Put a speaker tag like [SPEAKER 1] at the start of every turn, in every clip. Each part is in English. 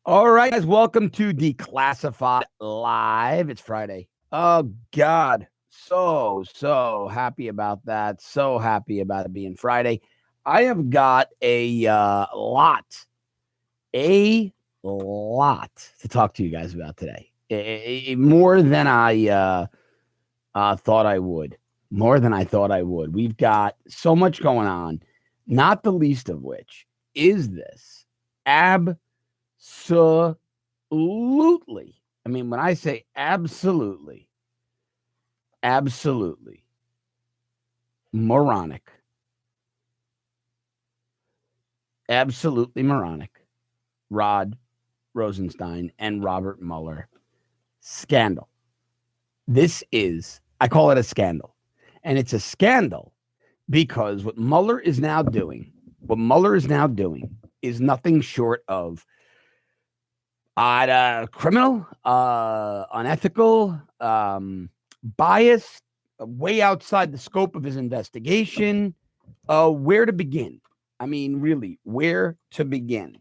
[SPEAKER 1] All right, guys, welcome to Declassified Live. It's Friday. Oh, God. So happy about that. So happy about it being Friday. I have got a lot to talk to you guys about today. More than I thought I would. More than I thought I would. We've got so much going on, not the least of which is this absolutely. I mean, when I say absolutely moronic, Rod Rosenstein and Robert Mueller scandal. This is, I call it a scandal. And it's a scandal because what Mueller is now doing is nothing short of criminal, unethical, biased, way outside the scope of his investigation. Where to begin? I mean, really, where to begin?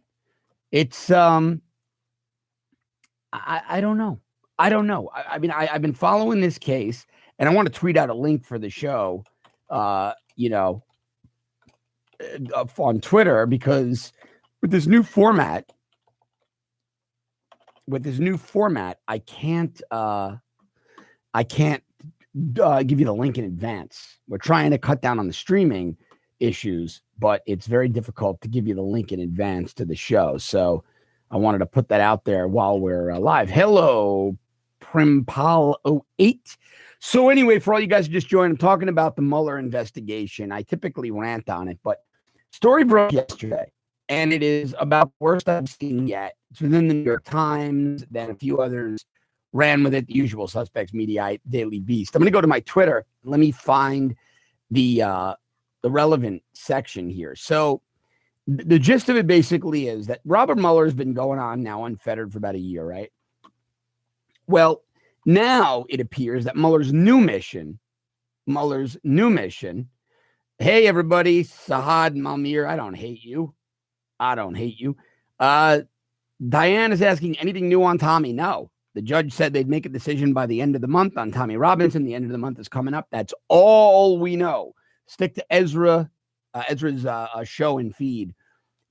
[SPEAKER 1] It's I don't know. I mean, I've been following this case, and I want to tweet out a link for the show. On Twitter, because with this new format, I can't give you the link in advance. We're trying to cut down on the streaming issues, but it's very difficult to give you the link in advance to the show. So I wanted to put that out there while we're live. Hello, Primpal08. So anyway, for all you guys who just joined, I'm talking about the Mueller investigation. I typically rant on it, but story broke yesterday, and it is about the worst I've seen yet. It's within the New York Times, then a few others ran with it, the usual suspects, Mediaite, Daily Beast. I'm going to go to my Twitter. Let me find the relevant section here. So the gist of it basically is that Robert Mueller has been going on now unfettered for about a year, right? Well, now it appears that Mueller's new mission, hey, everybody, Sahad Malmir, I don't hate you. Diane is asking, anything new on Tommy? No. The judge said they'd make a decision by the end of the month on Tommy Robinson. The end of the month is coming up. That's all we know. Stick to Ezra's show and feed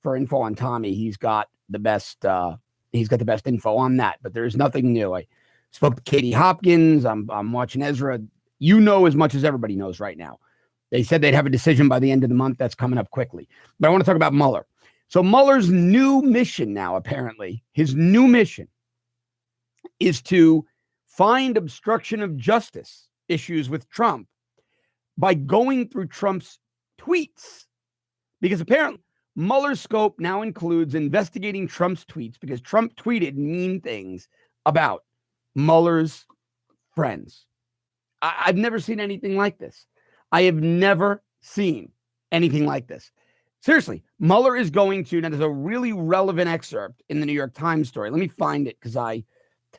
[SPEAKER 1] for info on Tommy. He's got the best info on that, but there's nothing new. I spoke to Katie Hopkins. I'm watching Ezra. You know as much as everybody knows right now. They said they'd have a decision by the end of the month. That's coming up quickly. But I want to talk about Mueller. So Mueller's new mission now, apparently, his new mission is to find obstruction of justice issues with Trump by going through Trump's tweets. Because apparently Mueller's scope now includes investigating Trump's tweets because Trump tweeted mean things about Mueller's friends. I've never seen anything like this. Seriously, Mueller is going to, now there's a really relevant excerpt in the New York Times story. Let me find it because I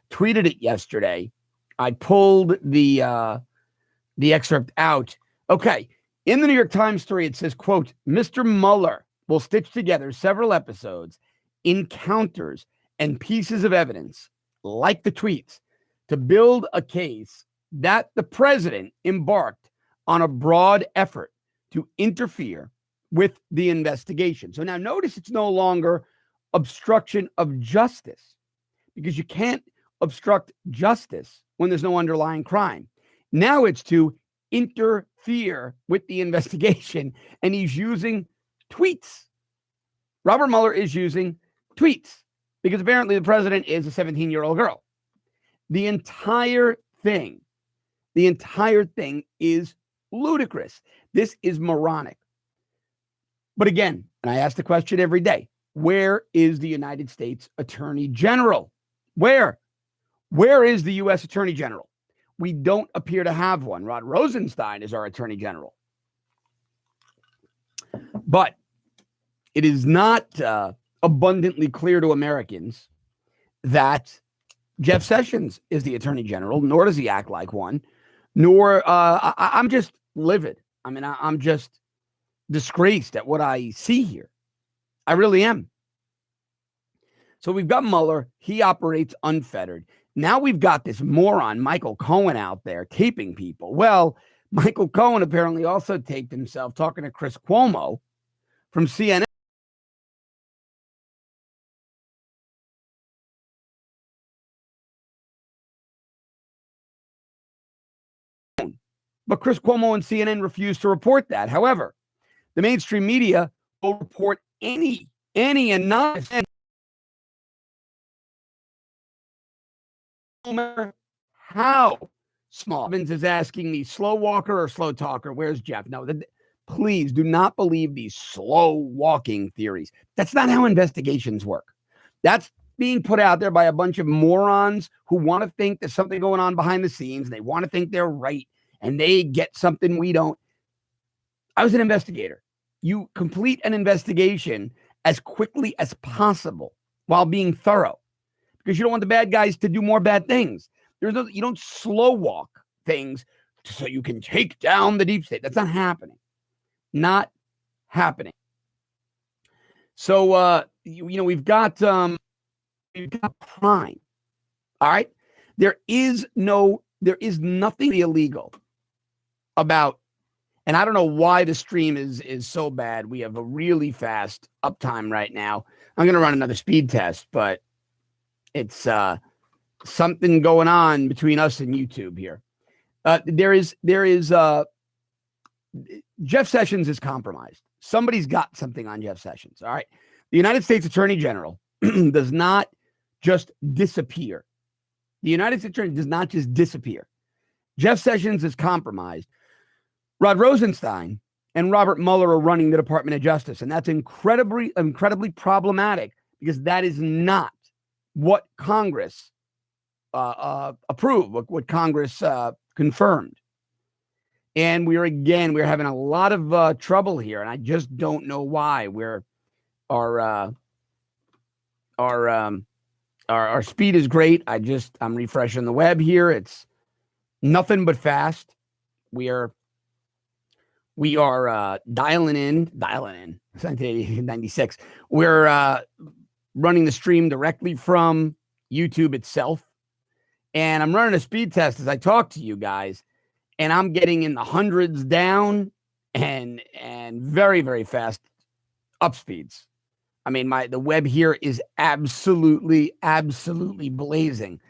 [SPEAKER 1] tweeted it yesterday. I pulled the excerpt out. Okay. In the New York Times story, it says, quote, Mr. Mueller will stitch together several episodes, encounters, and pieces of evidence, like the tweets, to build a case that the president embarked on a broad effort to interfere with the investigation. So now notice it's no longer obstruction of justice, because you can't obstruct justice when there's no underlying crime. Now it's to interfere with the investigation, and he's using tweets. Robert Mueller is using tweets because apparently the president is a 17-year-old girl. The entire thing is ludicrous. This is moronic. But again, and I ask the question every day, where is the United States Attorney General? Where is the U.S. Attorney General? We don't appear to have one. Rod Rosenstein is our Attorney General. But it is not abundantly clear to Americans that Jeff Sessions is the Attorney General, nor does he act like one, nor I'm just livid. I mean, I'm just disgraced at what I see here. I really am. So we've got Mueller. He operates unfettered. Now we've got this moron, Michael Cohen, out there taping people. Well, Michael Cohen apparently also taped himself talking to Chris Cuomo from CNN. But Chris Cuomo and CNN refused to report that. However, the mainstream media will report any and not no matter how small. Evans is asking me, slow walker or slow talker? Where's Jeff? No, please do not believe these slow walking theories. That's not how investigations work. That's being put out there by a bunch of morons who want to think there's something going on behind the scenes. They want to think they're right and they get something we don't. I was an investigator. You complete an investigation as quickly as possible while being thorough, because you don't want the bad guys to do more bad things. You don't slow walk things so you can take down the deep state. That's not happening. Not happening. So we've got crime. All right. There is nothing illegal about, and I don't know why the stream is so bad. We have a really fast uptime right now. I'm going to run another speed test, but it's something going on between us and YouTube here. There is Jeff Sessions is compromised. Somebody's got something on Jeff Sessions. All right. The United States Attorney General does not just disappear. The United States Attorney does not just disappear. Jeff Sessions is compromised. Rod Rosenstein and Robert Mueller are running the Department of Justice, and that's incredibly problematic, because that is not what Congress approved, what Congress confirmed. And we're having a lot of trouble here, and I just don't know why. Our speed is great. I'm refreshing the web here. It's nothing but fast. We are dialing in. It's 1996. We're running the stream directly from YouTube itself. And I'm running a speed test as I talk to you guys. And I'm getting in the hundreds down and very, very fast up speeds. I mean, the web here is absolutely blazing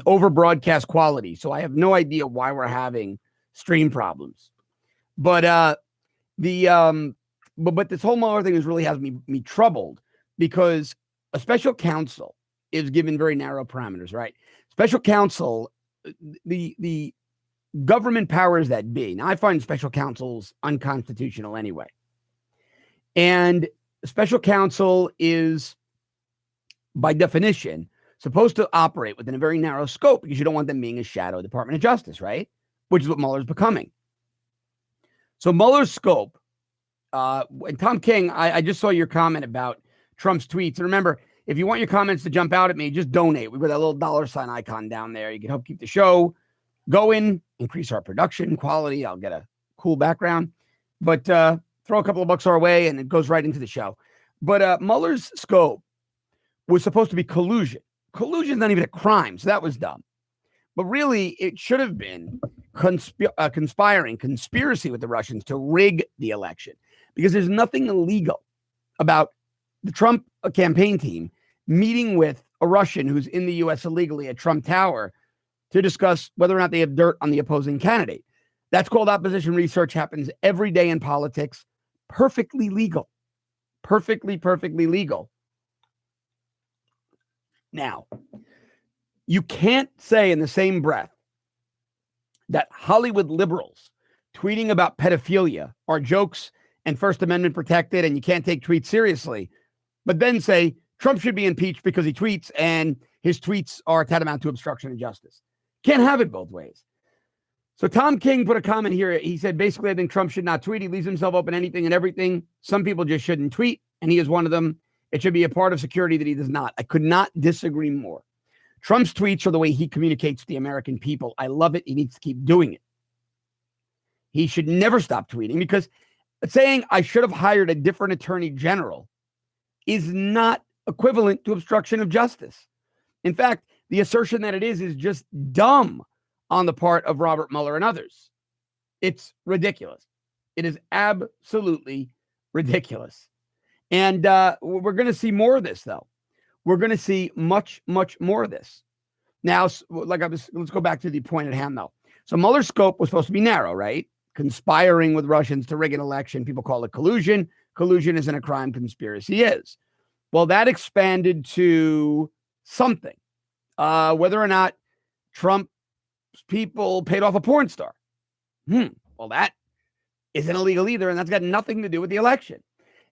[SPEAKER 1] over broadcast quality. So I have no idea why we're having stream problems. But this whole Mueller thing really has me troubled, because a special counsel is given very narrow parameters, right? Special counsel, the government powers that be. Now, I find special counsels unconstitutional anyway. And special counsel is, by definition, supposed to operate within a very narrow scope, because you don't want them being a shadow of the Department of Justice, right? Which is what Mueller's becoming. So Mueller's scope, and Tom King, I just saw your comment about Trump's tweets. And remember, if you want your comments to jump out at me, just donate. We've got that little $ icon down there. You can help keep the show going, increase our production quality. I'll get a cool background, but throw a couple of bucks our way and it goes right into the show. But Mueller's scope was supposed to be collusion. Collusion is not even a crime, so that was dumb. But really, it should have been conspiracy with the Russians to rig the election, because there's nothing illegal about the Trump campaign team meeting with a Russian who's in the U.S. illegally at Trump Tower to discuss whether or not they have dirt on the opposing candidate. That's called opposition research. Happens every day in politics. Perfectly legal. Perfectly legal. Now, you can't say in the same breath that Hollywood liberals tweeting about pedophilia are jokes and First Amendment protected and you can't take tweets seriously, but then say Trump should be impeached because he tweets and his tweets are tantamount to obstruction of justice. Can't have it both ways. So Tom King put a comment here. He said, basically, I think Trump should not tweet. He leaves himself open to anything and everything. Some people just shouldn't tweet, and he is one of them. It should be a part of security that he does not. I could not disagree more. Trump's tweets are the way he communicates to the American people. I love it. He needs to keep doing it. He should never stop tweeting, because saying I should have hired a different attorney general is not equivalent to obstruction of justice. In fact, the assertion that it is just dumb on the part of Robert Mueller and others. It's ridiculous. It is absolutely ridiculous. And we're going to see more of this, though. We're going to see much, much more of this. Now, let's go back to the point at hand, though. So Mueller's scope was supposed to be narrow, right? Conspiring with Russians to rig an election. People call it collusion. Collusion isn't a crime. Conspiracy is. Well, that expanded to something. Whether or not Trump's people paid off a porn star. Well, that isn't illegal either, and that's got nothing to do with the election.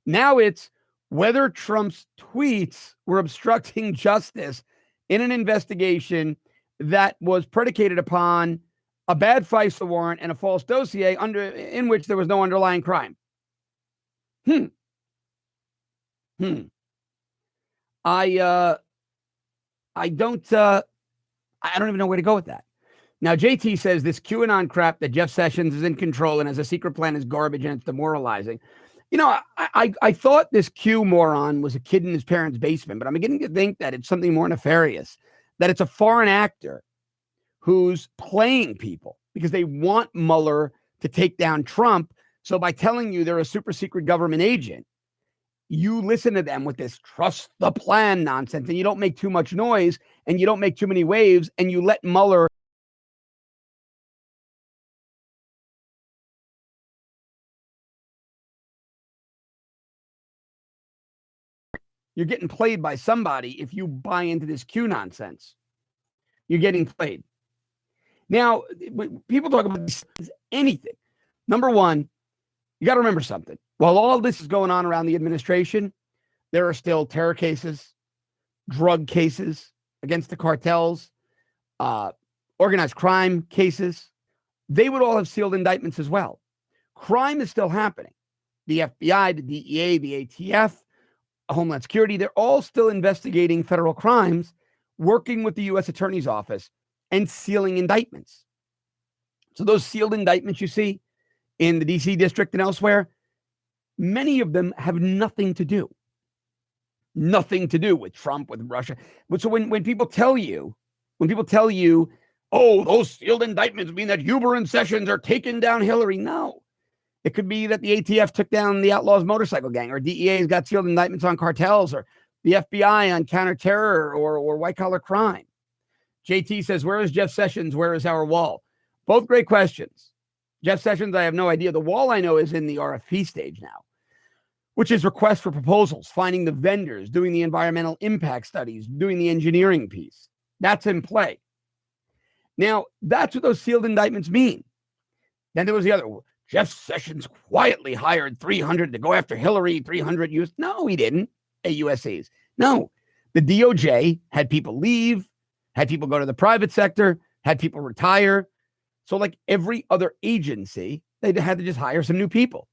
[SPEAKER 1] Now it's whether Trump's tweets were obstructing justice in an investigation that was predicated upon a bad FISA warrant and a false dossier in which there was no underlying crime. I don't even know where to go with that. Now, JT says this QAnon crap that Jeff Sessions is in control and has a secret plan is garbage and it's demoralizing. You know, I thought this Q moron was a kid in his parents' basement, but I'm beginning to think that it's something more nefarious, that it's a foreign actor who's playing people because they want Mueller to take down Trump. So by telling you they're a super secret government agent, you listen to them with this trust the plan nonsense, and you don't make too much noise and you don't make too many waves, and you let Mueller. You're getting played by somebody if you buy into this Q nonsense. You're getting played. Now, people talk about this, anything. Number one, you got to remember something. While all this is going on around the administration, there are still terror cases, drug cases against the cartels, organized crime cases. They would all have sealed indictments as well. Crime is still happening. The FBI, the DEA, the ATF, Homeland Security, they're all still investigating federal crimes, working with the U.S. Attorney's Office and sealing indictments. So those sealed indictments you see in the D.C. district and elsewhere, many of them have nothing to do with Trump, with Russia. So when people tell you, oh, those sealed indictments mean that Huber and Sessions are taking down Hillary, no. It could be that the ATF took down the Outlaws motorcycle gang, or DEA's got sealed indictments on cartels, or the FBI on counterterror or white-collar crime. JT says, where is Jeff Sessions? Where is our wall? Both great questions. Jeff Sessions, I have no idea. The wall I know is in the RFP stage now, which is request for proposals, finding the vendors, doing the environmental impact studies, doing the engineering piece. That's in play. Now, that's what those sealed indictments mean. Then there was the other one. Jeff Sessions quietly hired 300 to go after Hillary, 300 US. No, he didn't. AUSCs. No, the DOJ had people leave, had people go to the private sector, had people retire. So like every other agency, they had to just hire some new people.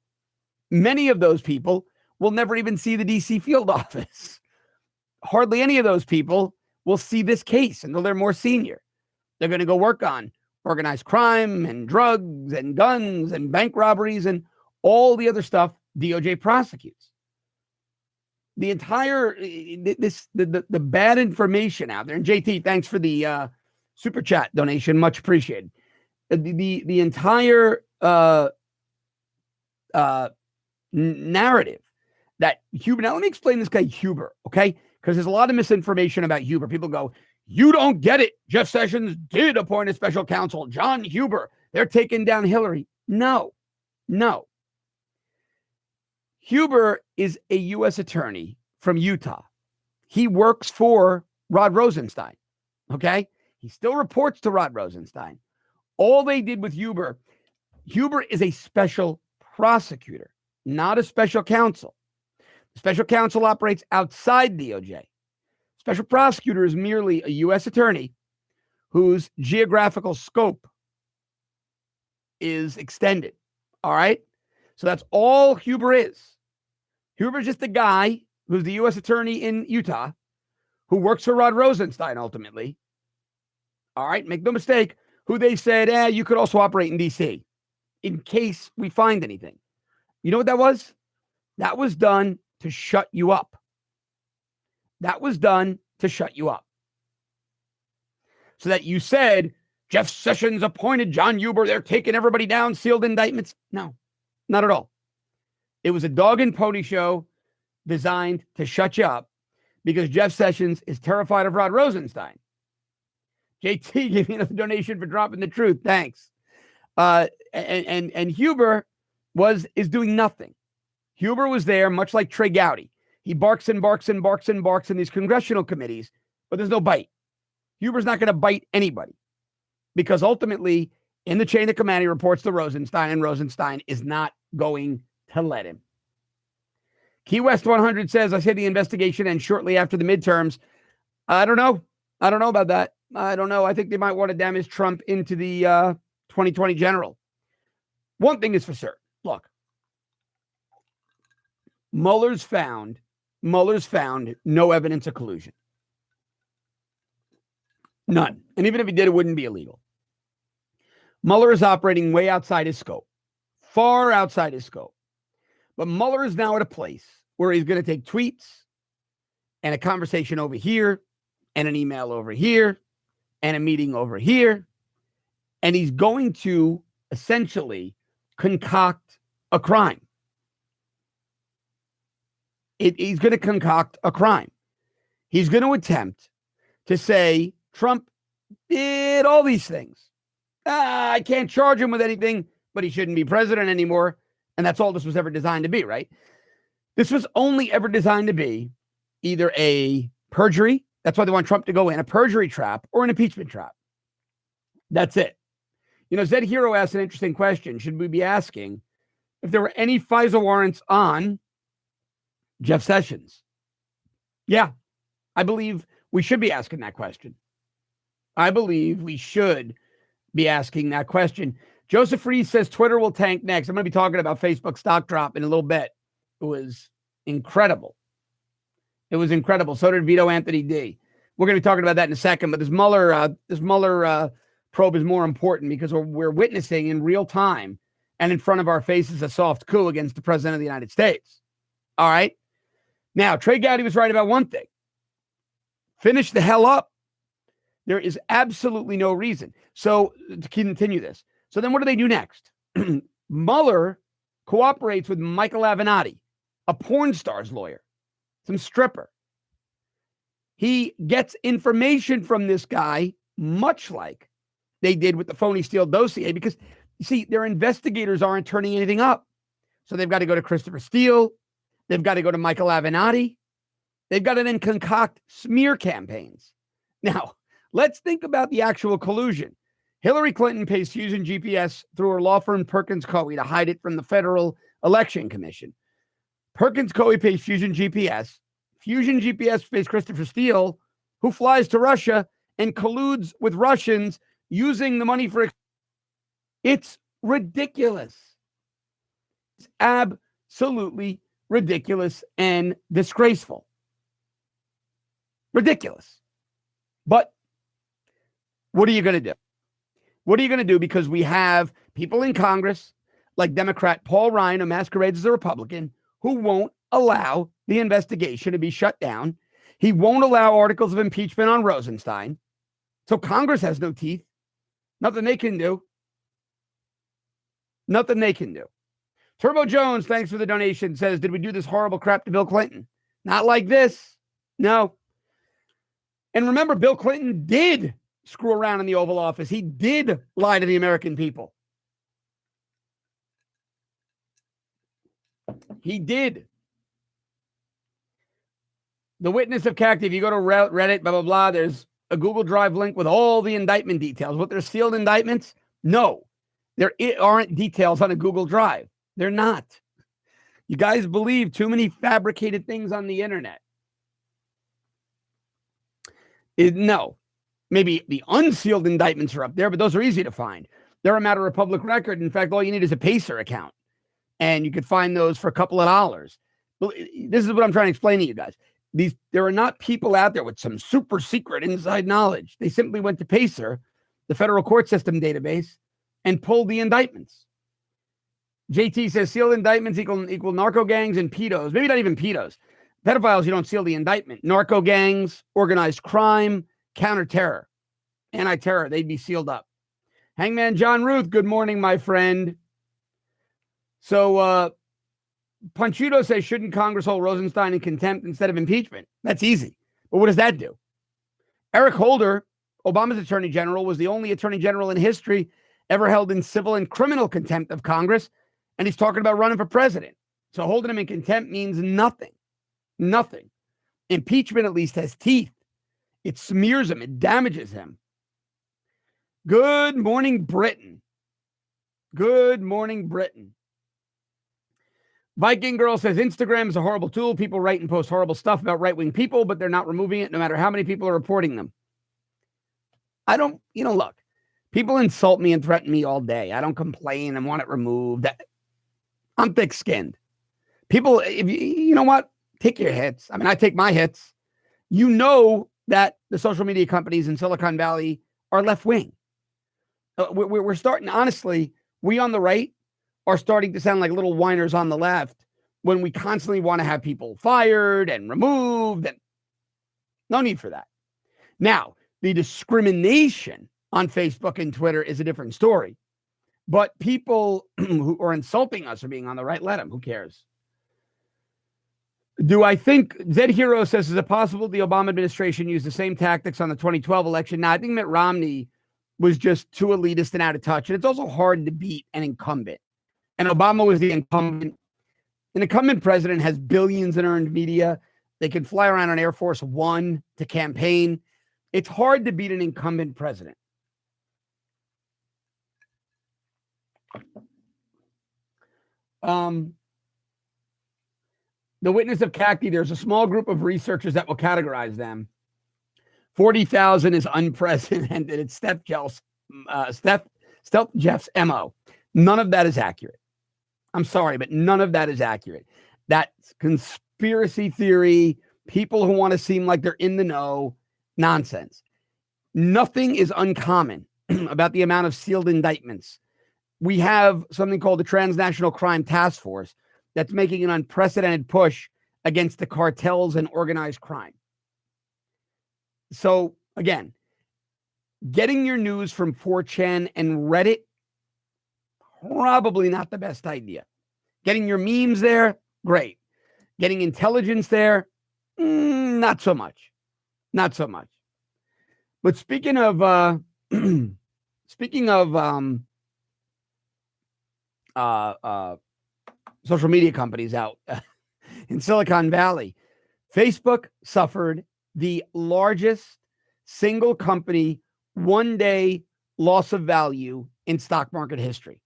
[SPEAKER 1] Many of those people will never even see the DC field office. Hardly any of those people will see this case until they're more senior. They're going to go work on organized crime and drugs and guns and bank robberies and all the other stuff DOJ prosecutes. The entire, the bad information out there, and JT, thanks for the super chat donation, much appreciated. The entire narrative that Huber, now let me explain this guy Huber, okay? Because there's a lot of misinformation about Huber. People go, you don't get it. Jeff Sessions did appoint a special counsel, John Huber. They're taking down Hillary. No. Huber is a U.S. attorney from Utah. He works for Rod Rosenstein, okay? He still reports to Rod Rosenstein. All they did with Huber is a special prosecutor, not a special counsel. The special counsel operates outside DOJ. Special prosecutor is merely a U.S. attorney whose geographical scope is extended. All right? So that's all Huber is. Huber is just a guy who's the U.S. attorney in Utah who works for Rod Rosenstein ultimately. All right? Make no mistake, who they said, you could also operate in D.C. in case we find anything. You know what that was? That was done to shut you up. That was done to shut you up. So that you said, Jeff Sessions appointed John Huber, they're taking everybody down, sealed indictments. No, not at all. It was a dog and pony show designed to shut you up because Jeff Sessions is terrified of Rod Rosenstein. JT gave me another donation for dropping the truth. Thanks. And Huber is doing nothing. Huber was there, much like Trey Gowdy. He barks and barks and barks and barks in these congressional committees, but there's no bite. Huber's not going to bite anybody because ultimately, in the chain of command, he reports to Rosenstein, and Rosenstein is not going to let him. Key West 100 says, I say the investigation ends shortly after the midterms. I don't know. I don't know about that. I don't know. I think they might want to damage Trump into the 2020 general. One thing is for certain. Look, Mueller's found no evidence of collusion. None. And even if he did, it wouldn't be illegal. Mueller is operating way outside his scope, far outside his scope. But Mueller is now at a place where he's going to take tweets and a conversation over here and an email over here and a meeting over here. And he's going to essentially concoct a crime. He's going to concoct a crime. He's going to attempt to say Trump did all these things. I can't charge him with anything, but he shouldn't be president anymore. And that's all this was ever designed to be, right? This was only ever designed to be either a perjury. That's why they want Trump to go in, a perjury trap or an impeachment trap. That's it. You know, Zed Hero asked an interesting question. Should we be asking if there were any FISA warrants on Jeff Sessions? Yeah, I believe we should be asking that question. I believe we should be asking that question. Joseph Reese says Twitter will tank next. I'm going to be talking about Facebook stock drop in a little bit. It was incredible. It was incredible. So did Vito Anthony D. We're going to be talking about that in a second. But this Mueller probe is more important because we're witnessing in real time and in front of our faces a soft coup against the president of the United States. All right. Now, Trey Gowdy was right about one thing. Finish the hell up. There is absolutely no reason. So to continue this. So then what do they do next? Mueller cooperates with Michael Avenatti, a porn star's lawyer, some stripper. He gets information from this guy, much like they did with the phony Steele dossier, because, you see, their investigators aren't turning anything up. So they've got to go to Christopher Steele. They've got to go to Michael Avenatti. They've got to then concoct smear campaigns. Now, let's think about the actual collusion. Hillary Clinton pays Fusion GPS through her law firm Perkins Coie to hide it from the Federal Election Commission. Perkins Coie pays Fusion GPS. Fusion GPS pays Christopher Steele, who flies to Russia and colludes with Russians using the money for... It's ridiculous. It's absolutely ridiculous and disgraceful. Ridiculous. But what are you going to do? What are you going to do? Because we have people in Congress like Democrat Paul Ryan, who masquerades as a Republican, who won't allow the investigation to be shut down. He won't allow articles of impeachment on Rosenstein. So Congress has no teeth. Nothing they can do. Nothing they can do. Turbo Jones, thanks for the donation, says, did we do this horrible crap to Bill Clinton? Not like this. No. And remember, Bill Clinton did screw around in the Oval Office. He did lie to the American people. He did. The witness of Cacti, if you go to Reddit, blah, blah, blah, there's a Google Drive link with all the indictment details. What, they're sealed indictments? No. There aren't details on a Google Drive. They're not. You guys believe too many fabricated things on the internet. No. Maybe the unsealed indictments are up there, but those are easy to find. They're a matter of public record. In fact, all you need is a Pacer account, and you could find those for a couple of dollars. This is what I'm trying to explain to you guys. There are not people out there with some super secret inside knowledge. They simply went to Pacer, the federal court system database, and pulled the indictments. JT says sealed indictments equal narco gangs and pedos. Maybe not even pedos. Pedophiles, you don't seal the indictment. Narco gangs, organized crime, counter-terror, anti-terror, they'd be sealed up. Hangman John Ruth, good morning, my friend. So Panchuto says, shouldn't Congress hold Rosenstein in contempt instead of impeachment? That's easy. But what does that do? Eric Holder, Obama's attorney general, was the only attorney general in history ever held in civil and criminal contempt of Congress, and he's talking about running for president. So holding him in contempt means nothing. Nothing. Impeachment at least has teeth. It smears him. It damages him. Good morning, Britain. Good morning, Britain. Viking Girl says, Instagram is a horrible tool. People write and post horrible stuff about right-wing people, but they're not removing it no matter how many people are reporting them. I don't, look, people insult me and threaten me all day. I don't complain and want it removed. I'm thick-skinned. People, you know what? Take your hits. I mean, I take my hits. You know that the social media companies in Silicon Valley are left-wing. We're starting, honestly, we on the right are starting to sound like little whiners on the left when we constantly want to have people fired and removed. And no need for that. Now, the discrimination on Facebook and Twitter is a different story. But people who are insulting us or being on the right, let them. Who cares? Do I think, Zed Hero says, is it possible the Obama administration used the same tactics on the 2012 election? Now, I think Mitt Romney was just too elitist and out of touch. And it's also hard to beat an incumbent. And Obama was the incumbent. An incumbent president has billions in earned media. They can fly around on Air Force One to campaign. It's hard to beat an incumbent president. The witness of Cacti, there's a small group of researchers that will categorize them. 40,000 is unprecedented. It's Stealth Jeff's MO. None of that is accurate. I'm sorry, but none of that is accurate. That's conspiracy theory, people who want to seem like they're in the know, nonsense. Nothing is uncommon about the amount of sealed indictments. We have something called the Transnational Crime Task Force that's making an unprecedented push against the cartels and organized crime. So, again, getting your news from 4chan and Reddit, probably not the best idea. Getting your memes there, great. Getting intelligence there, not so much. Not so much. But speaking of social media companies out in Silicon Valley, Facebook suffered the largest single company one-day loss of value in stock market history.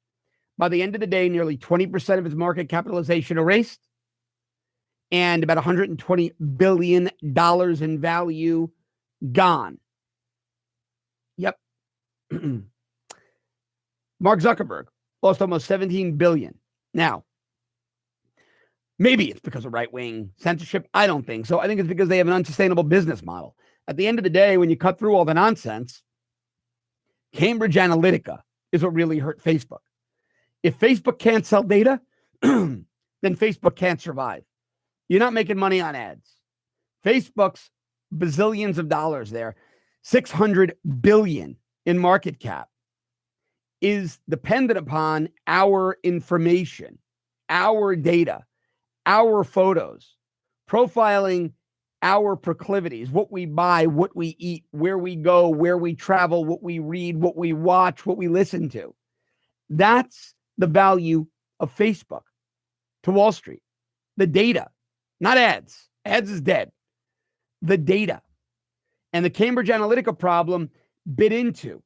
[SPEAKER 1] By the end of the day, nearly 20% of its market capitalization erased and about $120 billion in value gone. Yep. Mark Zuckerberg lost almost $17 billion. Now, maybe it's because of right-wing censorship. I don't think so. I think it's because they have an unsustainable business model. At the end of the day, when you cut through all the nonsense, Cambridge Analytica is what really hurt Facebook. If Facebook can't sell data, then Facebook can't survive. You're not making money on ads. Facebook's bazillions of dollars there, 600 billion in market cap, is dependent upon our information, our data, our photos, profiling our proclivities, what we buy, what we eat, where we go, where we travel, what we read, what we watch, what we listen to. That's the value of Facebook to Wall Street. The data, not ads. Ads is dead. The data. And the Cambridge Analytica problem bit into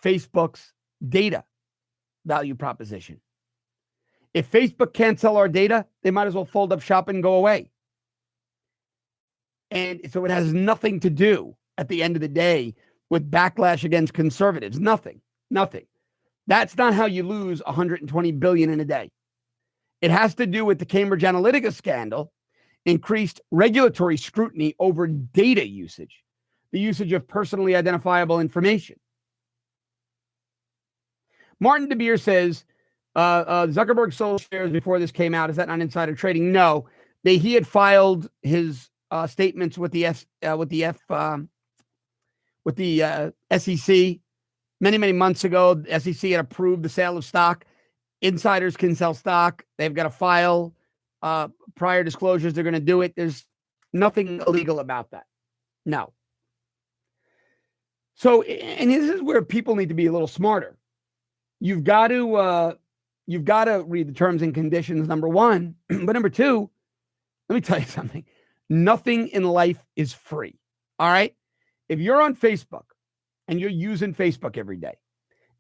[SPEAKER 1] Facebook's data value proposition. If Facebook can't sell our data, they might as well fold up shop and go away. And so it has nothing to do at the end of the day with backlash against conservatives. Nothing. That's not how you lose 120 billion in a day. It has to do with the Cambridge Analytica scandal, increased regulatory scrutiny over data usage, the usage of personally identifiable information. Martin DeBeer says, Zuckerberg sold shares before this came out. Is that not insider trading? No. he had filed his statements with the SEC many months ago. The SEC had approved the sale of stock. Insiders can sell stock. They've got to file prior disclosures. They're going to do it. There's nothing illegal about that. No. So, and this is where people need to be a little smarter. You've got to read the terms and conditions, number one. But number two, let me tell you something. Nothing in life is free. All right. If you're on Facebook and you're using Facebook every day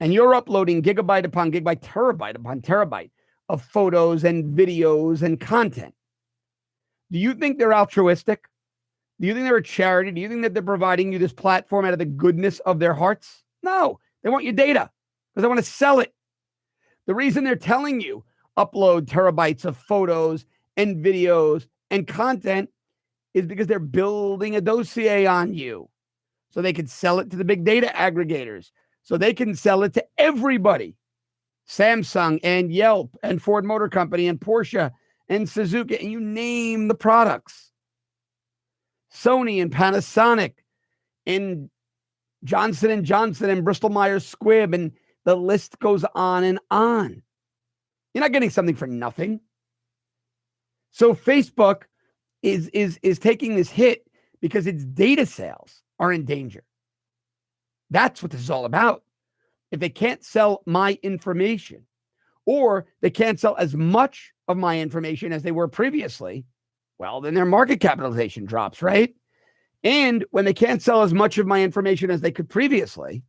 [SPEAKER 1] and you're uploading gigabyte upon gigabyte, terabyte upon terabyte of photos and videos and content, do you think they're altruistic? Do you think they're a charity? Do you think that they're providing you this platform out of the goodness of their hearts? No, they want your data because they want to sell it. The reason they're telling you upload terabytes of photos and videos and content is because they're building a dossier on you so they can sell it to the big data aggregators, so they can sell it to everybody. Samsung and Yelp and Ford Motor Company and Porsche and Suzuki, and you name the products. Sony and Panasonic and Johnson & Johnson and Bristol-Myers Squibb, and the list goes on and on. You're not getting something for nothing. So Facebook is taking this hit because its data sales are in danger. That's what this is all about. If they can't sell my information, or they can't sell as much of my information as they were previously, well, then their market capitalization drops, right? And when they can't sell as much of my information as they could previously,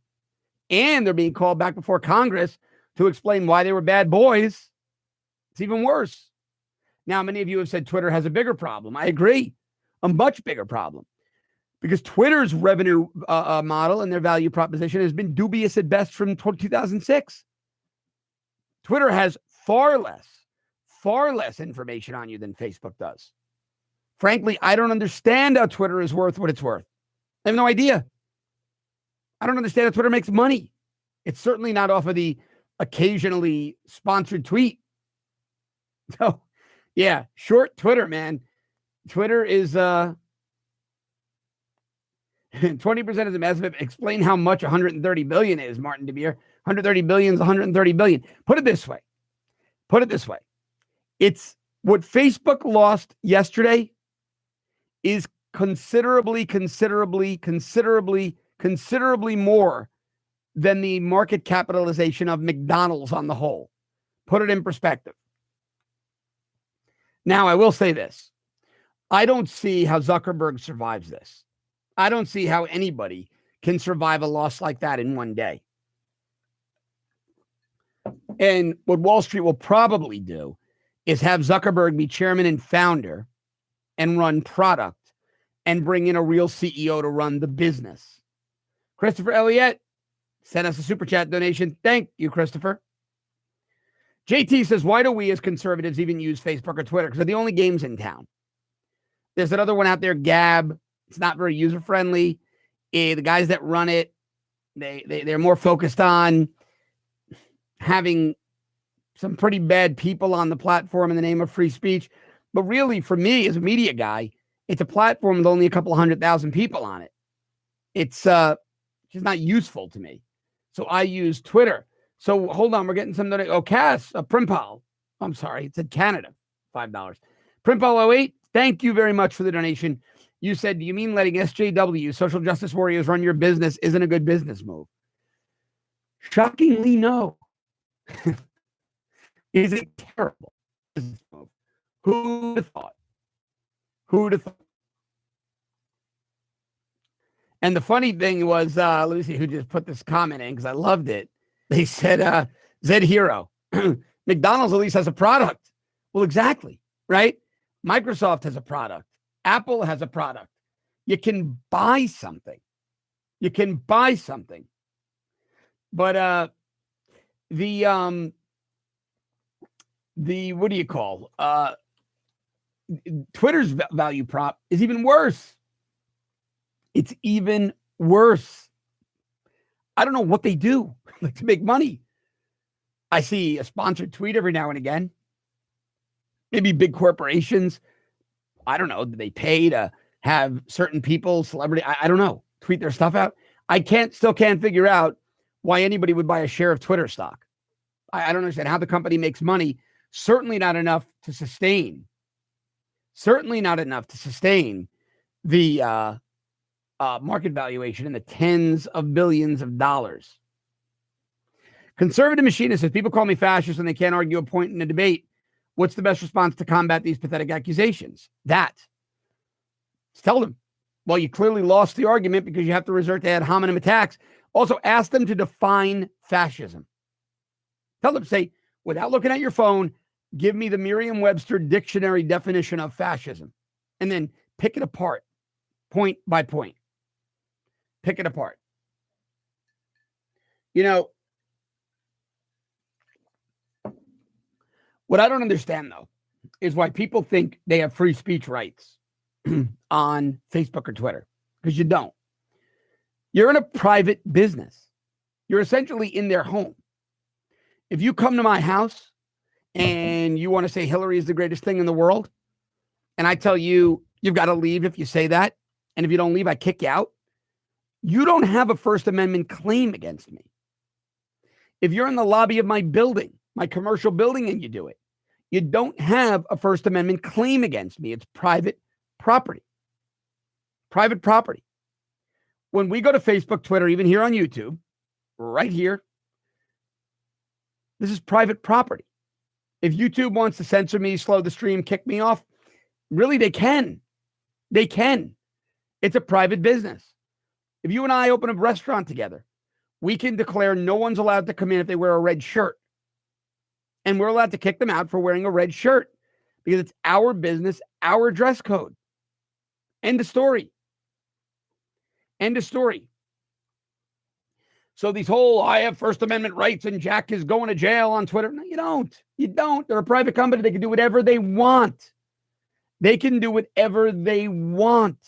[SPEAKER 1] and they're being called back before Congress to explain why they were bad boys, it's even worse. Now, many of you have said Twitter has a bigger problem. I agree, a much bigger problem, because Twitter's revenue model and their value proposition has been dubious at best from 2006. Twitter has far less information on you than Facebook does. Frankly, I don't understand how Twitter is worth what it's worth. I have no idea. I don't understand how Twitter makes money. It's certainly not off of the occasionally sponsored tweet. So, yeah, short Twitter, man. Twitter is 20% is a massive. Explain how much 130 billion is, Martin DeBeer. 130 billion is 130 billion. Put it this way. It's what Facebook lost yesterday is considerably more than the market capitalization of McDonald's on the whole. Put it in perspective. Now, I will say this. I don't see how Zuckerberg survives this. I don't see how anybody can survive a loss like that in one day. And what Wall Street will probably do is have Zuckerberg be chairman and founder and run product and bring in a real CEO to run the business. Christopher Elliott sent us a super chat donation. Thank you, Christopher. JT says, why do we as conservatives even use Facebook or Twitter? Because they're the only games in town. There's another one out there, Gab. It's not very user-friendly. The guys that run it, they're more focused on having some pretty bad people on the platform in the name of free speech. But really, for me, as a media guy, it's a platform with only a couple of 100,000 people on it. It's just not useful to me. So I use Twitter. So hold on, we're getting some donation. Oh, Cass, Primpal. I'm sorry, it said Canada, $5. Primpal08, thank you very much for the donation. You said, do you mean letting SJW, social justice warriors, run your business isn't a good business move? Shockingly, no. Is it terrible business move? Who would have thought? Who would have thought? And the funny thing was, let me see who just put this comment in because I loved it. They said, Zed Hero, McDonald's at least has a product. Well, exactly, right? Microsoft has a product. Apple has a product. You can buy something. But the what do you call? Twitter's value prop is even worse. It's even worse. I don't know what they do to make money. I see a sponsored tweet every now and again. Maybe big corporations I don't know. Do they pay to have certain people, celebrity? I don't know. Tweet their stuff out. I still can't figure out why anybody would buy a share of Twitter stock. I don't understand how the company makes money. Certainly not enough to sustain. Certainly not enough to sustain the market valuation in the tens of billions of dollars. Conservative Machinist says, people call me fascist when they can't argue a point in a debate. What's the best response to combat these pathetic accusations? Just tell them, well, you clearly lost the argument because you have to resort to ad hominem attacks. Also, ask them to define fascism. Tell them, say, without looking at your phone, give me the Merriam-Webster dictionary definition of fascism. And then pick it apart, point by point. Pick it apart. You know, what I don't understand, though, is why people think they have free speech rights on Facebook or Twitter, because you don't. You're in a private business. You're essentially in their home. If you come to my house and you want to say Hillary is the greatest thing in the world, and I tell you, you've got to leave if you say that, and if you don't leave, I kick you out, you don't have a First Amendment claim against me. If you're in the lobby of my building, my commercial building, and you do it, you don't have a First Amendment claim against me. It's private property. Private property. When we go to Facebook, Twitter, even here on YouTube, right here, this is private property. If YouTube wants to censor me, slow the stream, kick me off, really, they can. They can. It's a private business. If you and I open a restaurant together, we can declare no one's allowed to come in if they wear a red shirt. And we're allowed to kick them out for wearing a red shirt because it's our business, our dress code. End of story. End of story. So these whole, I have First Amendment rights and Jack is going to jail on Twitter. No, you don't. You don't. They're a private company. They can do whatever they want. They can do whatever they want.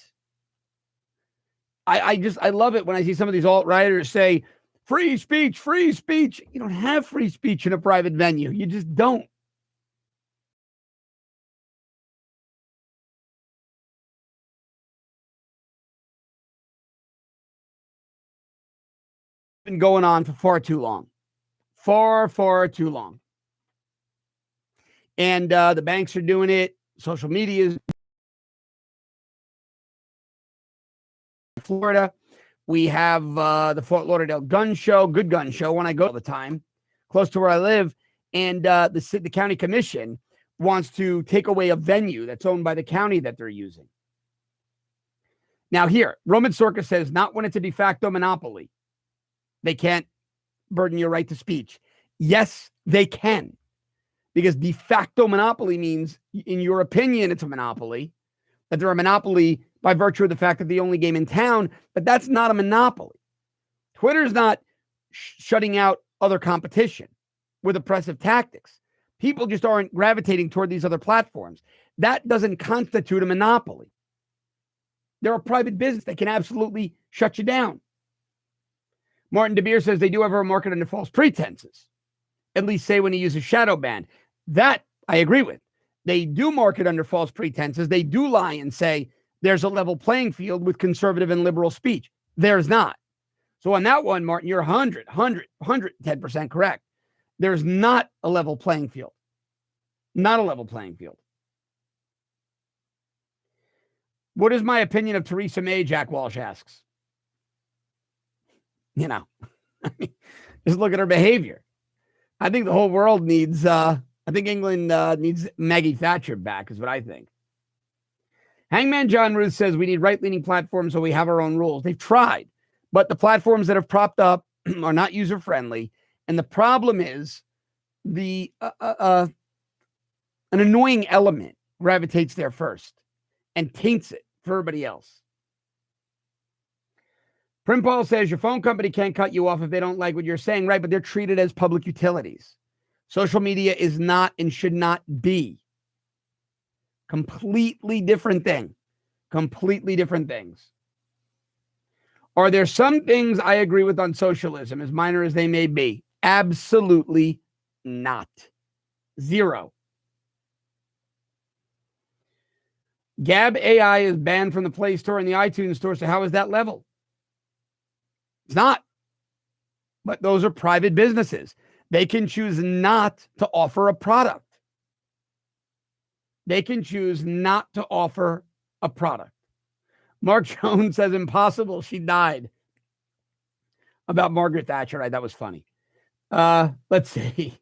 [SPEAKER 1] I love it when I see some of these alt-righters say, free speech, free speech. You don't have free speech in a private venue. You just don't. Been going on for far too long. Far too long. And the banks are doing it. Social media is Florida. We have the Fort Lauderdale gun show, good gun show, when I go all the time, close to where I live. And the county commission wants to take away a venue that's owned by the county that they're using. Now here, Roman Sorka says, not when it's a de facto monopoly. They can't burden your right to speech. Yes, they can. Because de facto monopoly means, in your opinion, it's a monopoly, that they're a monopoly by virtue of the fact that the only game in town, but that's not a monopoly. Twitter's not shutting out other competition with oppressive tactics. People just aren't gravitating toward these other platforms. That doesn't constitute a monopoly. They're a private business. They can absolutely shut you down. Martin DeBeer says they do have a market under false pretenses. At least say when he uses shadow ban. That I agree with. They do market under false pretenses. They do lie and say there's a level playing field with conservative and liberal speech. There's not. So on that one, Martin, you're 110% correct. There's not a level playing field. Not a level playing field. What is my opinion of Theresa May, Jack Walsh asks. You know, just look at her behavior. I think the whole world needs, I think England needs Maggie Thatcher back, is what I think. Hangman John Ruth says we need right-leaning platforms so we have our own rules. They've tried, but the platforms that have propped up are not user-friendly. And the problem is an annoying element gravitates there first and taints it for everybody else. Prim Paul says your phone company can't cut you off if they don't like what you're saying, right? But they're treated as public utilities. Social media is not and should not be. Completely different thing. Completely different things. Are there some things I agree with on socialism, as minor as they may be? Absolutely not. Zero. Gab AI is banned from the Play Store and the iTunes Store, so how is that level? It's not. But those are private businesses. They can choose not to offer a product. They can choose not to offer a product. Mark Jones says impossible. She died. About Margaret Thatcher, right? That was funny. Let's see.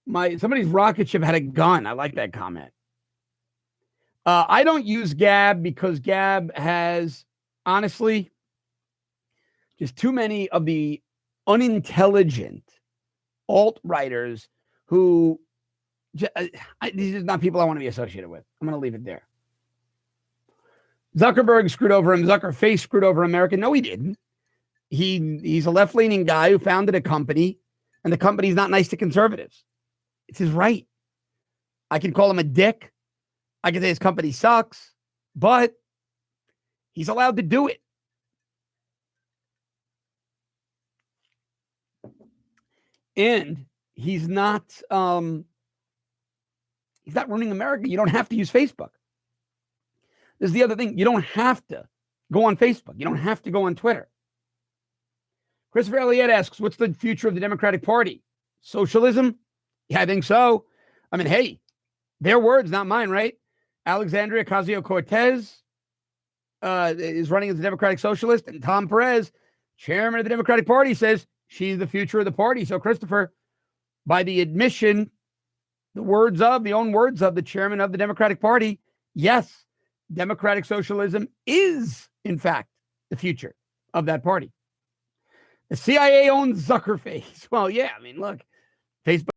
[SPEAKER 1] Somebody's rocket ship had a gun. I like that comment. I don't use Gab because Gab has, honestly, just too many of the unintelligent alt-writers who, these are not people I want to be associated with. I'm going to leave it there. Zuckerberg screwed over him. Zuckerface screwed over America. No, he didn't. He's a left-leaning guy who founded a company, and the company's not nice to conservatives. It's his right. I can call him a dick. I can say his company sucks, but he's allowed to do it. And he's not running America. You don't have to use Facebook. This is the other thing. You don't have to go on Facebook. You don't have to go on Twitter. Christopher Elliott asks, what's the future of the Democratic Party? Socialism? Yeah, I think so. I mean, hey, their words, not mine, right? Alexandria Ocasio-Cortez is running as a Democratic Socialist, and Tom Perez, chairman of the Democratic Party, says she's the future of the party. So, Christopher, by the admission, the own words of the chairman of the Democratic Party, yes, democratic socialism is, in fact, the future of that party. The CIA owns Zuckerface. Well, yeah, I mean, look, Facebook.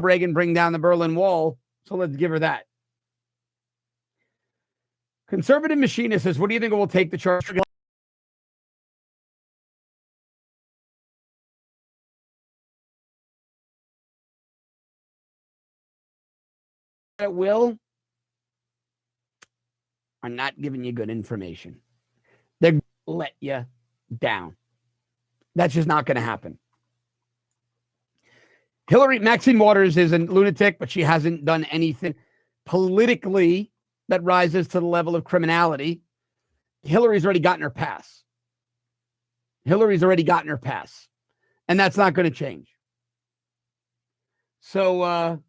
[SPEAKER 1] Reagan bring down the Berlin Wall, so let's give her that. Conservative Machinist says, what do you think it will take to charge? It will. Are not giving you good information. They're going to let you down. That's just not going to happen. Maxine Waters is a lunatic, but she hasn't done anything politically that rises to the level of criminality. Hillary's already gotten her pass. And that's not going to change. So,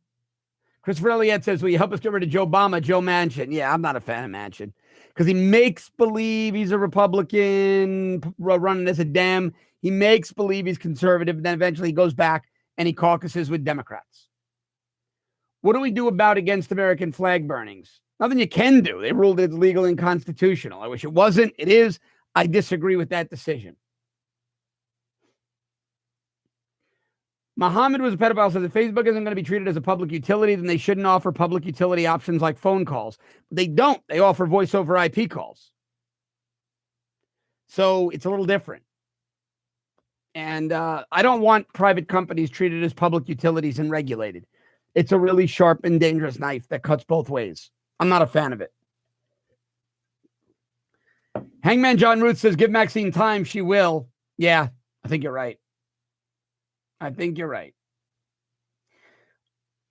[SPEAKER 1] Christopher Elliott says, will you help us get rid of Joe Manchin? Yeah, I'm not a fan of Manchin because he makes believe he's a Republican running as a Dem. He makes believe he's conservative, and then eventually he goes back and he caucuses with Democrats. What do we do about against American flag burnings? Nothing you can do. They ruled it's legal and constitutional. I wish it wasn't. It is. I disagree with that decision. Muhammad was a pedophile, says if Facebook isn't going to be treated as a public utility, then they shouldn't offer public utility options like phone calls. But they don't. They offer voice over IP calls. So it's a little different. And I don't want private companies treated as public utilities and regulated. It's a really sharp and dangerous knife that cuts both ways. I'm not a fan of it. Hangman John Ruth says, give Maxine time. She will. Yeah, I think you're right.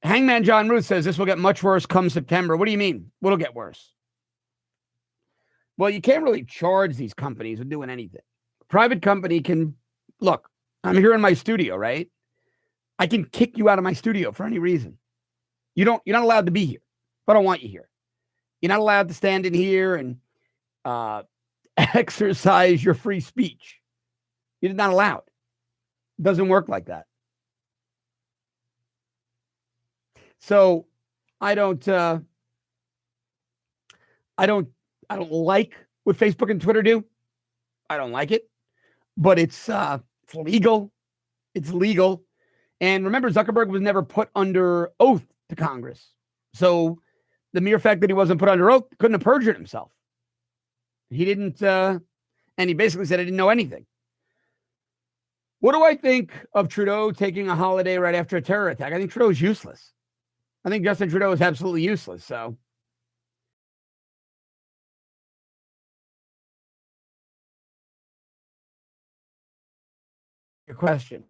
[SPEAKER 1] Hangman John Ruth says this will get much worse come September. What do you mean? What'll get worse? Well, you can't really charge these companies with doing anything. A private company can, look, I'm here in my studio, right? I can kick you out of my studio for any reason. You're not allowed to be here, but I don't want you here. You're not allowed to stand in here and exercise your free speech. You're not allowed. It doesn't work like that. So I don't like what Facebook and Twitter do. I don't like it, but it's legal. It's legal. And remember, Zuckerberg was never put under oath to Congress. So the mere fact that he wasn't put under oath couldn't have perjured himself. He didn't, and he basically said, I didn't know anything. What do I think of Trudeau taking a holiday right after a terror attack? I think Trudeau is useless. I think Justin Trudeau is absolutely useless. So Your question.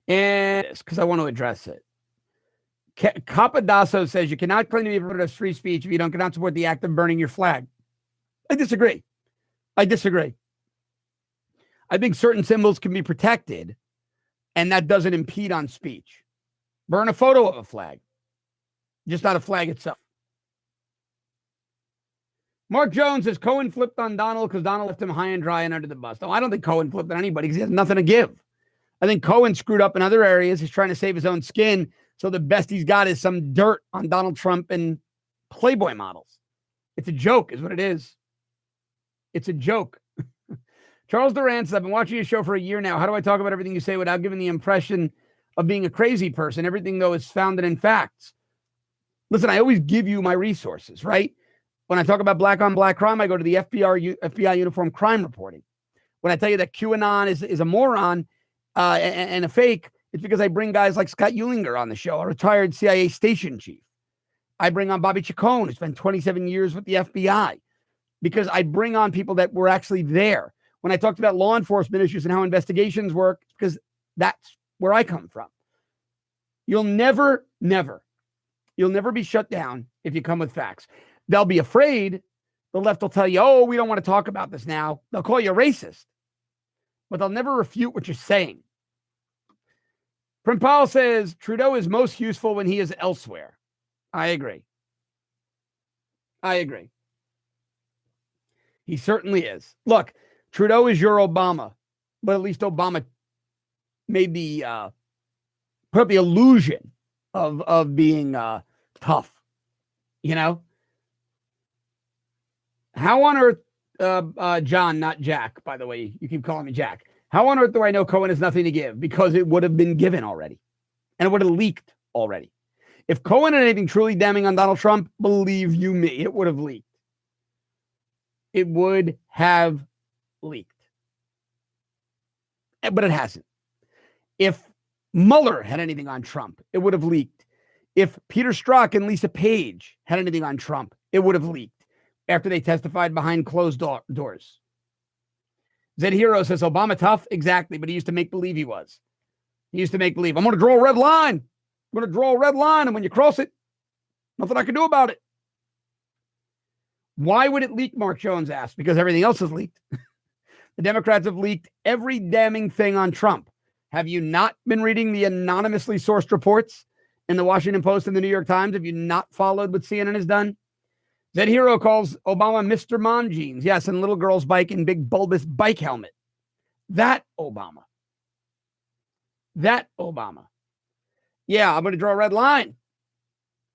[SPEAKER 1] And because I want to address it. Capadasso says you cannot claim to be a part of free speech if you cannot support the act of burning your flag. I disagree. I think certain symbols can be protected, and that doesn't impede on speech. Burn a photo of a flag, just not a flag itself. Mark Jones says Cohen flipped on Donald because Donald left him high and dry and under the bus. No, I don't think Cohen flipped on anybody because he has nothing to give. I think Cohen screwed up in other areas. He's trying to save his own skin. So the best he's got is some dirt on Donald Trump and Playboy models. It's a joke, is what it is. It's a joke. Charles Durant says, I've been watching your show for a year now. How do I talk about everything you say without giving the impression of being a crazy person? Everything, though, is founded in facts. Listen, I always give you my resources, right? When I talk about black on black crime, I go to the FBI uniform crime reporting. When I tell you that QAnon is a moron and a fake, it's because I bring guys like Scott Eulinger on the show, a retired CIA station chief. I bring on Bobby Chacon, who spent 27 years with the FBI, because I bring on people that were actually there. When I talked about law enforcement issues and how investigations work, because that's where I come from. You'll never be shut down if you come with facts. They'll be afraid. The left will tell you, oh, we don't want to talk about this now. They'll call you a racist, but they'll never refute what you're saying. Primpal says Trudeau is most useful when he is elsewhere. I agree. He certainly is. Look, Trudeau is your Obama, but at least Obama made put up the illusion of being tough. You know? How on earth, John, not Jack, by the way, you keep calling me Jack. How on earth do I know Cohen has nothing to give? Because it would have been given already. And it would have leaked already. If Cohen had anything truly damning on Donald Trump, believe you me, it would have leaked. It would have leaked. But it hasn't. If Mueller had anything on Trump, it would have leaked. If Peter Strzok and Lisa Page had anything on Trump, it would have leaked after they testified behind closed doors. Zed Hero says, Obama tough? Exactly, but he used to make believe he was. He used to make believe. I'm going to draw a red line. I'm going to draw a red line, and when you cross it, nothing I can do about it. Why would it leak, Mark Jones asked? Because everything else has leaked. The Democrats have leaked every damning thing on Trump. Have you not been reading the anonymously sourced reports in the Washington Post and the New York Times? Have you not followed what CNN has done? Zed Hero calls Obama Mr. Mom jeans. Yes, and little girl's bike and big bulbous bike helmet. That Obama. Yeah, I'm going to draw a red line.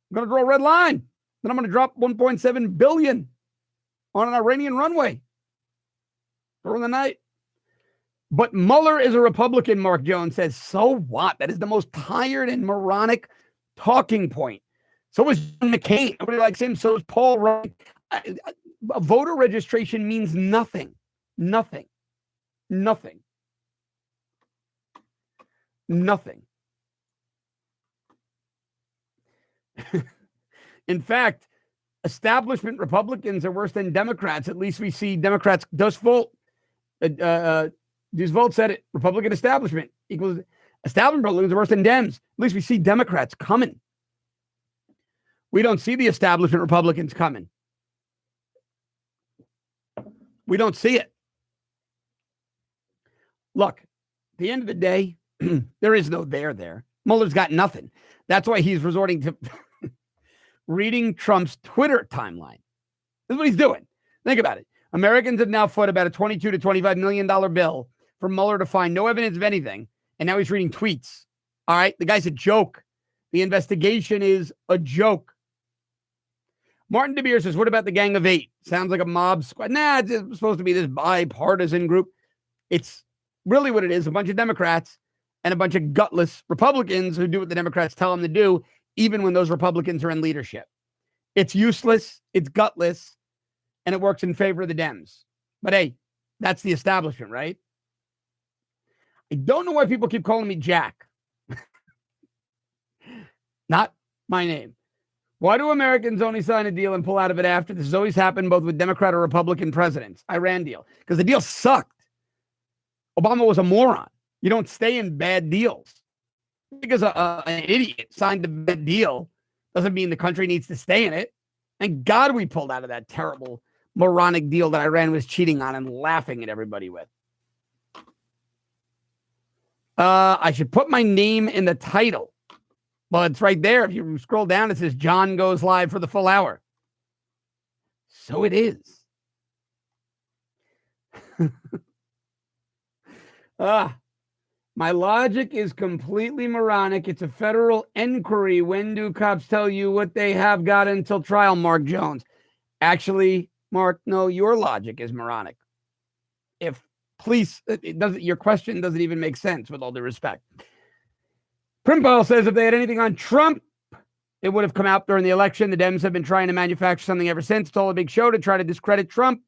[SPEAKER 1] Then I'm going to drop $1.7 billion on an Iranian runway during the night. But Mueller is a Republican, Mark Jones says. So what? That is the most tired and moronic talking point. So is John McCain. Nobody likes him. So is Paul Ryan. A voter registration means nothing. Nothing. In fact, establishment Republicans are worse than Democrats. At least we see Democrats. Dus Volt said it. Republican establishment equals establishment Republicans are worse than Dems. At least we see Democrats coming. We don't see the establishment Republicans coming. We don't see it. Look, at the end of the day, there is no there. Mueller's got nothing. That's why he's resorting to reading Trump's Twitter timeline. This is what he's doing. Think about it. Americans have now fought about a $22 to $25 million bill for Mueller to find no evidence of anything. And now he's reading tweets. All right. The guy's a joke. The investigation is a joke. Martin DeBeer says, what about the Gang of Eight? Sounds like a mob squad. Nah, it's supposed to be this bipartisan group. It's really what it is. A bunch of Democrats and a bunch of gutless Republicans who do what the Democrats tell them to do, even when those Republicans are in leadership. It's useless. It's gutless. And it works in favor of the Dems. But hey, that's the establishment, right? I don't know why people keep calling me Jack. Not my name. Why do Americans only sign a deal and pull out of it after? This has always happened both with Democrat or Republican presidents. Iran deal. Because the deal sucked. Obama was a moron. You don't stay in bad deals. Because an idiot signed a bad deal doesn't mean the country needs to stay in it. Thank God we pulled out of that terrible moronic deal that Iran was cheating on and laughing at everybody with. I should put my name in the title. Well, it's right there. If you scroll down, it says John goes live for the full hour. So it is. My logic is completely moronic. It's a federal inquiry. When do cops tell you what they have got until trial, Mark Jones? Actually, Mark, no, your logic is moronic. If police, your question doesn't even make sense, with all due respect. Primpile says if they had anything on Trump, it would have come out during the election. The Dems have been trying to manufacture something ever since. It's all a big show to try to discredit Trump.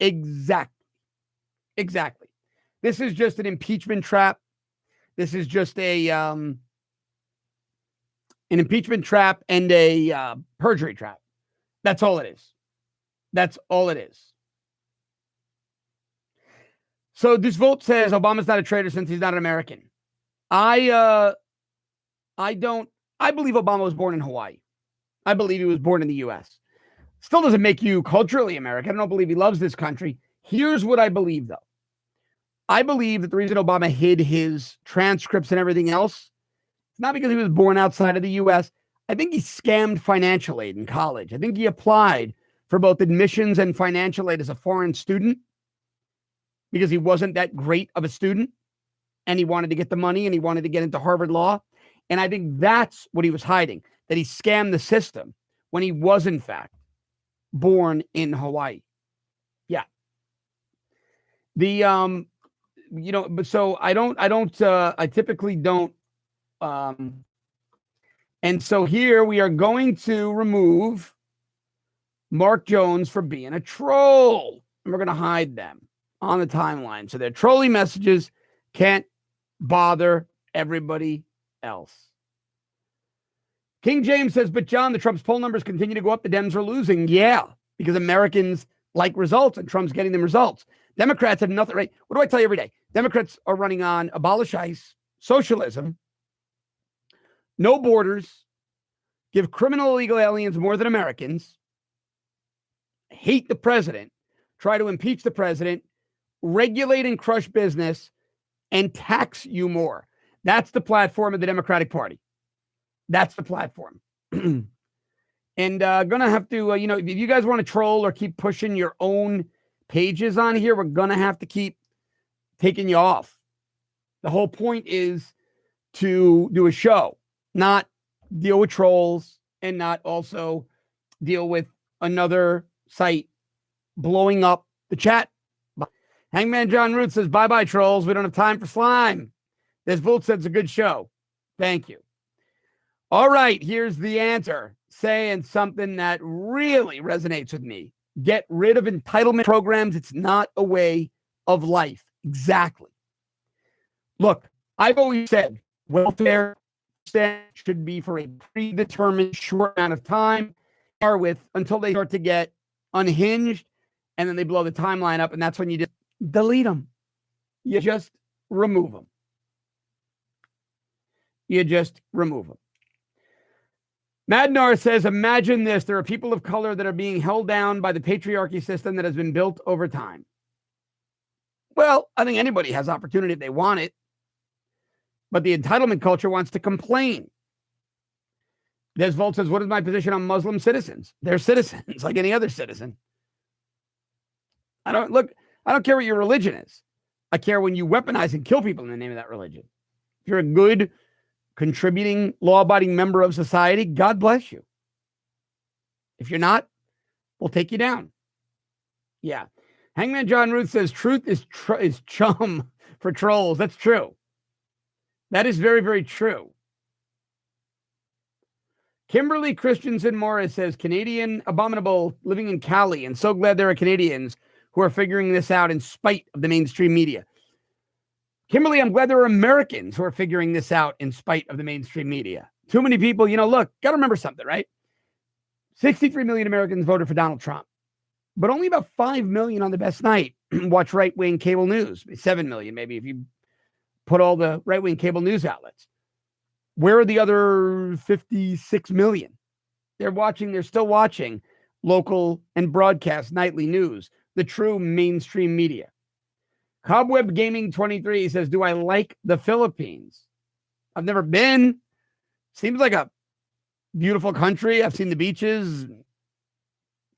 [SPEAKER 1] Exactly. This is just an impeachment trap. This is just an impeachment trap and a perjury trap. That's all it is. So this vote says Obama's not a traitor since he's not an American. I believe Obama was born in Hawaii. I believe he was born in the U.S. Still doesn't make you culturally American. I don't believe he loves this country. Here's what I believe, though. I believe that the reason Obama hid his transcripts and everything else, it's not because he was born outside of the U.S. I think he scammed financial aid in college. I think he applied for both admissions and financial aid as a foreign student because he wasn't that great of a student and he wanted to get the money and he wanted to get into Harvard Law. And I think that's what he was hiding, that he scammed the system when he was, in fact, born in Hawaii. Yeah. So I typically don't. And so here we are going to remove Mark Jones for being a troll. And we're going to hide them on the timeline. So their trolling messages can't bother everybody else. King James says, but John, the Trump's poll numbers continue to go up. The Dems are losing. Yeah, because Americans like results and Trump's getting them results. Democrats have nothing, right? What do I tell you every day? Democrats are running on abolish ICE, socialism, no borders, give criminal illegal aliens more than Americans, hate the president, try to impeach the president, regulate and crush business, and tax you more. That's the platform of the Democratic Party. That's the platform. And gonna have to, if you guys want to troll or keep pushing your own pages on here, we're gonna have to keep taking you off. The whole point is to do a show, not deal with trolls and not also deal with another site blowing up the chat. Hangman John Root says, bye-bye, trolls. We don't have time for slime. This Volt said it's a good show. Thank you. All right, here's the answer. Saying something that really resonates with me. Get rid of entitlement programs. It's not a way of life. Exactly. Look, I've always said welfare should be for a predetermined short amount of time or with until they start to get unhinged and then they blow the timeline up. And that's when you just delete them. You just remove them. Madnar says, imagine this. There are people of color that are being held down by the patriarchy system that has been built over time. Well, I think anybody has opportunity if they want it. But the entitlement culture wants to complain. Desvolt says, what is my position on Muslim citizens? They're citizens like any other citizen. I don't care what your religion is. I care when you weaponize and kill people in the name of that religion. If you're a good, contributing, law-abiding member of society, God bless you. If you're not, we'll take you down. Yeah. Hangman John Ruth says, truth is chum for trolls. That's true. That is very, very true. Kimberly Christensen Morris says, Canadian abominable living in Cali, and so glad there are Canadians who are figuring this out in spite of the mainstream media. Kimberly, I'm glad there are Americans who are figuring this out in spite of the mainstream media. Too many people, look, got to remember something, right? 63 million Americans voted for Donald Trump, but only about 5 million on the best night watch right-wing cable news. 7 million, maybe, if you put all the right-wing cable news outlets. Where are the other 56 million? They're still watching local and broadcast nightly news, the true mainstream media. Cobweb Gaming 23 says, do I like the Philippines? I've never been. Seems like a beautiful country. I've seen the beaches.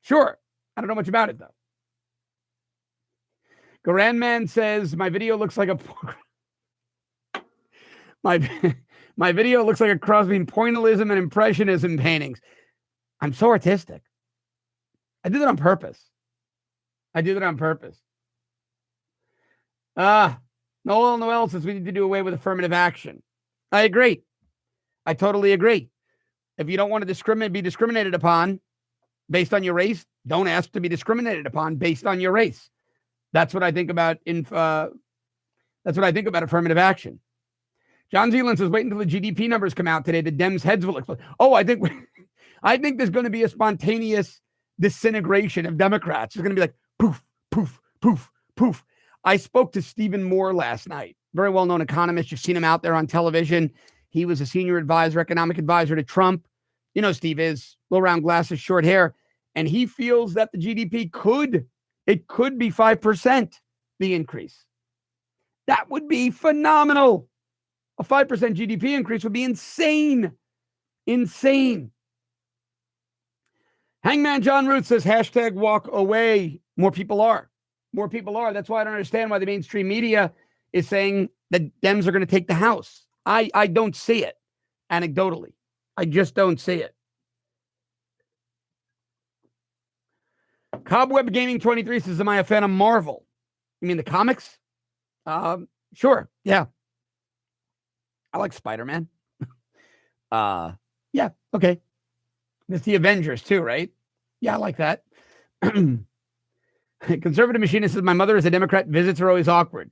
[SPEAKER 1] Sure. I don't know much about it, though. Grandman says, my video looks like a... my video looks like a cross between pointillism and impressionism paintings. I'm so artistic. I did it on purpose. Noel says we need to do away with affirmative action. I agree. I totally agree. If you don't want to be discriminated upon based on your race, don't ask to be discriminated upon based on your race. That's what I think about affirmative action. John Zealand says, wait until the GDP numbers come out today. The Dems' heads will explode. Oh, I think there's going to be a spontaneous disintegration of Democrats. It's going to be like poof, poof, poof, poof. I spoke to Stephen Moore last night, very well-known economist. You've seen him out there on television. He was a senior economic advisor to Trump. You know, Steve is little round glasses, short hair. And he feels that the GDP could be 5%, the increase. That would be phenomenal. A 5% GDP increase would be insane. Insane. Hangman John Root says, hashtag walk away. More people are. That's why I don't understand why the mainstream media is saying that Dems are going to take the House. I don't see it anecdotally. I just don't see it. Cobweb Gaming 23 says, am I a fan of Marvel? You mean the comics? Sure. Yeah. I like Spider-Man. Yeah. Okay. It's the Avengers too, right? Yeah, I like that. Conservative Machinist says, my mother is a Democrat. Visits are always awkward.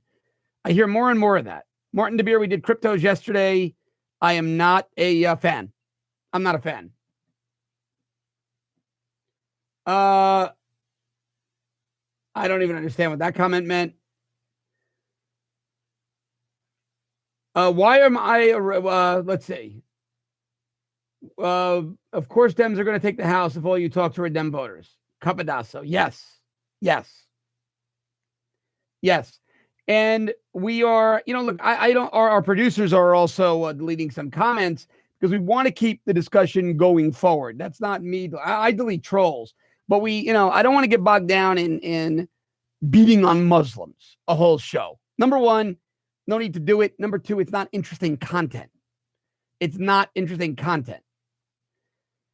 [SPEAKER 1] I hear more and more of that. Martin DeBeer, we did cryptos yesterday. I am not a fan. I'm not a fan. I don't even understand what that comment meant. Why am I, let's see. Of course, Dems are going to take the House if all you talk to are Dem voters. Capadasso. Yes. And we are, look, I don't, our producers are also deleting some comments because we want to keep the discussion going forward. That's not me. I delete trolls, but I don't want to get bogged down in beating on Muslims a whole show. Number one, no need to do it. Number two, it's not interesting content.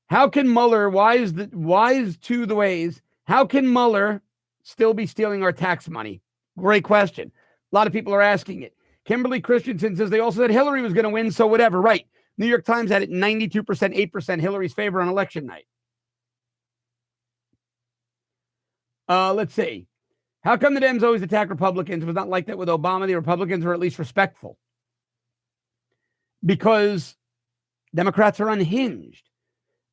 [SPEAKER 1] How can Mueller, wise to the ways, how can Mueller still be stealing our tax money? Great question. A lot of people are asking it. Kimberly Christensen says they also said Hillary was going to win, so whatever. Right. New York Times had it 92%, 8% Hillary's favor on election night. Let's see. How come the Dems always attack Republicans? It was not like that with Obama. The Republicans were at least respectful. Because Democrats are unhinged.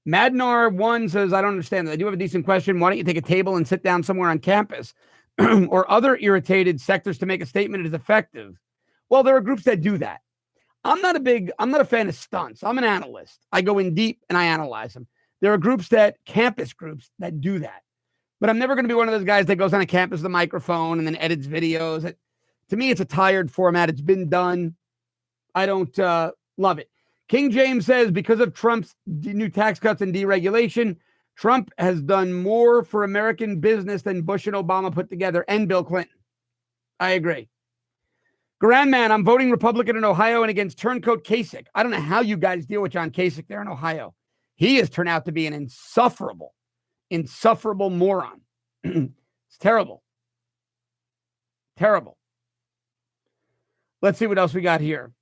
[SPEAKER 1] Madnar1 says, I don't understand that. I do have a decent question. Why don't you take a table and sit down somewhere on campus or other irritated sectors to make a statement is effective? Well, there are groups that do that. I'm not a fan of stunts. I'm an analyst. I go in deep and I analyze them. There are campus groups that do that. But I'm never going to be one of those guys that goes on a campus with a microphone and then edits videos. To me, it's a tired format. It's been done. I don't love it. King James says, because of Trump's new tax cuts and deregulation, Trump has done more for American business than Bush and Obama put together, and Bill Clinton. I agree. Grandman, I'm voting Republican in Ohio and against Turncoat Kasich. I don't know how you guys deal with John Kasich there in Ohio. He has turned out to be an insufferable moron. It's terrible. Let's see what else we got here.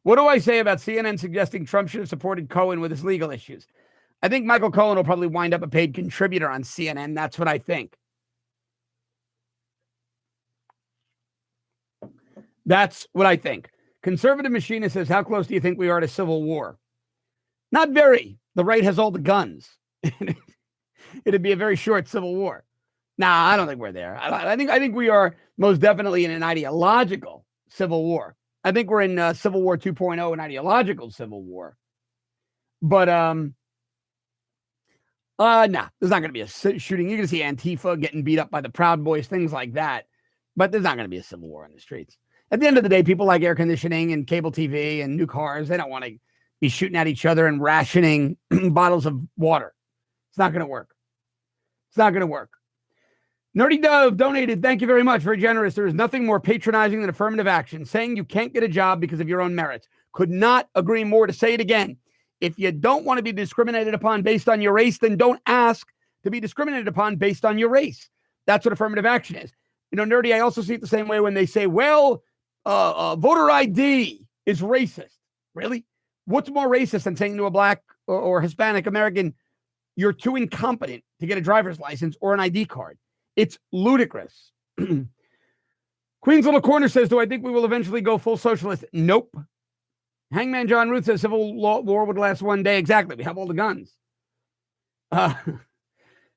[SPEAKER 1] What do I say about CNN suggesting Trump should have supported Cohen with his legal issues? I think Michael Cohen will probably wind up a paid contributor on CNN. That's what I think. Conservative Machinist says, how close do you think we are to civil war? Not very. The right has all the guns. It'd be a very short civil war. Nah, I don't think we're there. I think we are most definitely in an ideological civil war. I think we're in Civil War 2.0, an ideological civil war. But nah, there's not going to be a shooting. You're going to see Antifa getting beat up by the Proud Boys, things like that. But there's not going to be a civil war in the streets. At the end of the day, people like air conditioning and cable TV and new cars. They don't want to be shooting at each other and rationing bottles of water. It's not going to work. It's not going to work. Nerdy Dove donated. Thank you very much. Very generous. There is nothing more patronizing than affirmative action. Saying you can't get a job because of your own merits. Could not agree more. To say it again. If you don't want to be discriminated upon based on your race, then don't ask to be discriminated upon based on your race. That's what affirmative action is. You know, Nerdy, I also see it the same way when they say, well, voter ID is racist. Really? What's more racist than saying to a black or Hispanic American, you're too incompetent to get a driver's license or an ID card? It's ludicrous. Queen's Little Corner says, do I think we will eventually go full socialist? Nope. Hangman John Ruth says civil war would last one day. Exactly. We have all the guns.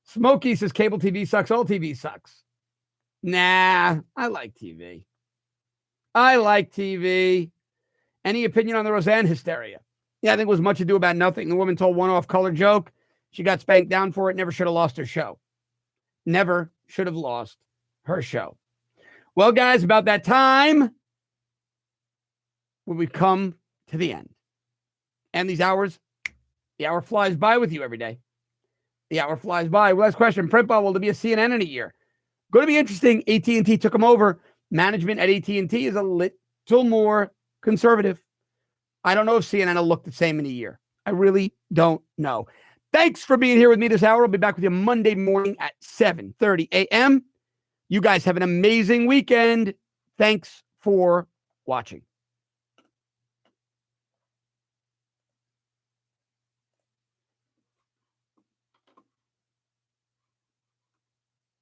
[SPEAKER 1] Smokey says cable TV sucks. All TV sucks. Nah, I like TV. I like TV. Any opinion on the Roseanne hysteria? Yeah, I think it was much ado about nothing. The woman told one off-color joke. She got spanked down for it. Never should have lost her show. Never should have lost her show. Well, guys, about that time when we come to the end. And these hours, the hour flies by with you every day. The hour flies by. Last question. Print ball, will there be a CNN in a year? Going to be interesting. AT&T took them over. Management at AT&T is a little more conservative. I don't know if CNN will look the same in a year. I really don't know. Thanks for being here with me this hour. I'll be back with you Monday morning at 7:30 a.m. You guys have an amazing weekend. Thanks for watching.